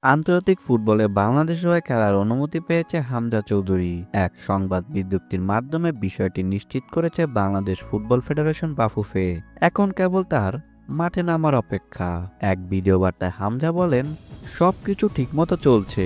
আন্তর্জাতিক ফুটবলে বাংলাদেশের হয়ে খেলার অনুমতি পেয়েছে হামজা চৌধুরী। এক সংবাদ বিজ্ঞপ্তির মাধ্যমে বিষয়টি নিশ্চিত করেছে বাংলাদেশ ফুটবল ফেডারেশন বাফুফে। এখন কেবল তার মাঠে নামার অপেক্ষা। এক ভিডিও বার্তায় হামজা বলেন, সবকিছু ঠিকমতো চলছে,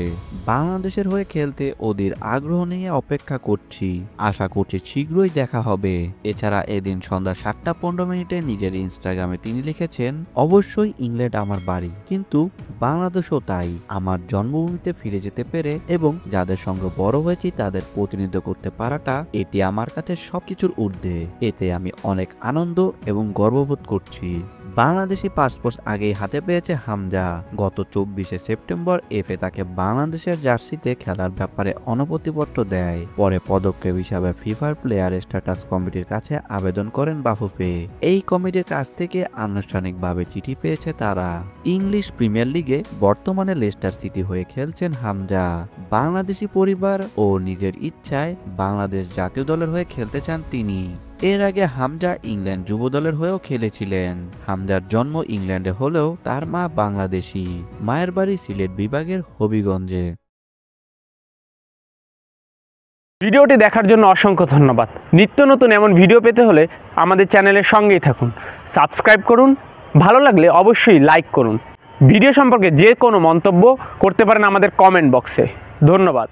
বাংলাদেশের হয়ে খেলতে ওদের আগ্রহ নিয়ে অপেক্ষা করছি, আশা করছি শীঘ্রই দেখা হবে। এছাড়া এদিন সন্ধ্যা 7:15 নিজের ইনস্টাগ্রামে তিনি লিখেছেন, অবশ্যই ইংল্যান্ড আমার বাড়ি, কিন্তু বাংলাদেশও তাই। আমার জন্মভূমিতে ফিরে যেতে পেরে এবং যাদের সঙ্গে বড় হয়েছি তাদের প্রতিনিধিত্ব করতে পারাটা, এটি আমার কাছে সবকিছুর ঊর্ধ্বে। এতে আমি অনেক আনন্দ এবং গর্ববোধ করছি। বাংলাদেশি পাসপোর্ট আগেই হাতে পেয়েছে হামজা। গত 24শে সেপ্টেম্বর এফএ তাকে বাংলাদেশের জার্সিতে খেলার ব্যাপারে অনুমতিপত্র দেয়। পরে পদক্ষেপ হিসাবে ফিফার প্লেয়ার স্ট্যাটাস কমিটির কাছে আবেদন করেন বাফুফে। এই কমিটির কাছ থেকে আনুষ্ঠানিকভাবে চিঠি পেয়েছে তারা। ইংলিশ প্রিমিয়ার লিগে বর্তমানে লেস্টার সিটি হয়ে খেলছেন হামজা। বাংলাদেশি পরিবার ও নিজের ইচ্ছায় বাংলাদেশ জাতীয় দলের হয়ে খেলতে চান তিনি। এর আগে হামজা ইংল্যান্ড যুব দলের হয়েও খেলেছিলেন। হামজার জন্ম ইংল্যান্ডে হলেও তার মা বাংলাদেশি। মায়ের বাড়ি সিলেট বিভাগের হবিগঞ্জে। ভিডিওটি দেখার জন্য অসংখ্য ধন্যবাদ। নিত্য নতুন এমন ভিডিও পেতে হলে আমাদের চ্যানেলের সঙ্গেই থাকুন, সাবস্ক্রাইব করুন, ভালো লাগলে অবশ্যই লাইক করুন। ভিডিও সম্পর্কে যে কোনো মন্তব্য করতে পারেন আমাদের কমেন্ট বক্সে। ধন্যবাদ।